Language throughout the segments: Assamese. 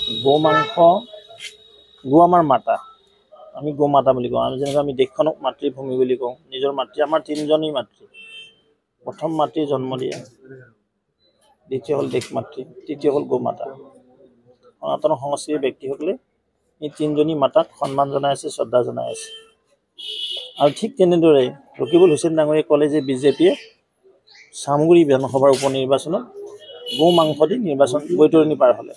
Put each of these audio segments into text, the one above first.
গো মাংস গো আমাৰ মাতা আমি গো মাতা বুলি কওঁ আমি যেনেকৈ আমি দেশখনক মাতৃভূমি বুলি কওঁ নিজৰ মাতৃ আমাৰ তিনিজনী মাতৃ প্ৰথম মাতৃ জন্ম দিয়ে দ্বিতীয় হ'ল দেশ মাতৃ তৃতীয় হ'ল গো মাতা সনাতন সংস্কৃতিৰ ব্যক্তিসকলে এই তিনিজনী মাতাক সন্মান জনাই আছে শ্ৰদ্ধা জনাই আছে আৰু ঠিক তেনেদৰে ৰকিবুল হুছেইন ডাঙৰীয়াই ক'লে যে বিজেপিয়ে চামগুৰি বিধানসভাৰ উপ নিৰ্বাচনত গো মাংস দি নিৰ্বাচন বৈতৰণি পাৰ হ'লে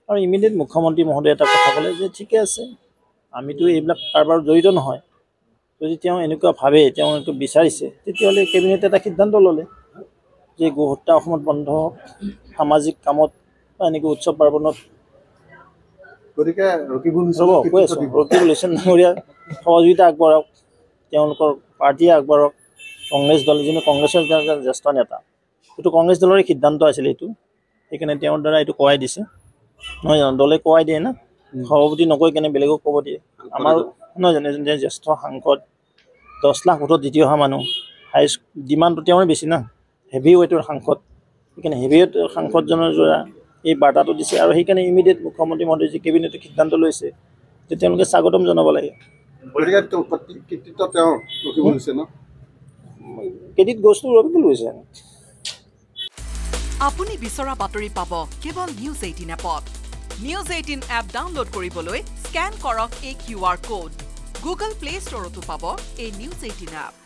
আৰু ইমিডিয়েট মুখ্যমন্ত্ৰী মহোদয়ে এটা কথা ক'লে যে ঠিকে আছে আমিতো এইবিলাক কাৰোবাৰ জড়িত নহয় যদি তেওঁ এনেকুৱা ভাবে তেওঁ এইটো বিচাৰিছে তেতিয়াহ'লে কেবিনেটে এটা সিদ্ধান্ত ল'লে যে গো হত্যা অসমত বন্ধ হওক সামাজিক কামত বা এনেকৈ উৎসৱ পাৰ্বণত গতিকে ৰকিবুল হুছেইন ডাঙৰীয়া সহযোগিতা আগবঢ়াওক তেওঁলোকৰ পাৰ্টীয়ে আগবঢ়াওক কংগ্ৰেছ দল যিটো কংগ্ৰেছৰ জ্যেষ্ঠ নেতা এইটো কংগ্ৰেছ দলৰে সিদ্ধান্ত আছিল এইটো সেইকাৰণে তেওঁৰ দ্বাৰা এইটো কোৱাই দিছে নহয় জানো দলে কোৱাই দিয়ে না সভাপতি নকৈ কেনে বেলেগক ক'ব দিয়ে আমাৰ নহয় জানো এজন জ্যেষ্ঠ সাংসদ 10 লাখ ভোটত জিতি অহা মানুহ হাইষ্ট ডিমাণ্ডটো তেওঁৰে বেছি না হেভি ৱেইটৰ সাংসদ সেইকাৰণে হেভি ৱেইটৰ সাংসদজনৰ দ্বাৰা এই বাৰ্তাটো দিছে আৰু সেইকাৰণে ইমিডিয়েট মুখ্যমন্ত্ৰী মহোদয়ে যে কেবিনেটে সিদ্ধান্ত লৈছে যে তেওঁলোকে স্বাগতম জনাব লাগে credit goes two Rakibul Hussain আপুনি বিচৰা বাতৰি পাব কেৱল নিউজ 18 এপত নিউজ 18 এপ ডাউনলোড কৰিবলৈ স্ক্যান কৰক এই QR কোড গুগল প্লে ষ্টৰতো পাব এই নিউজ 18 এপ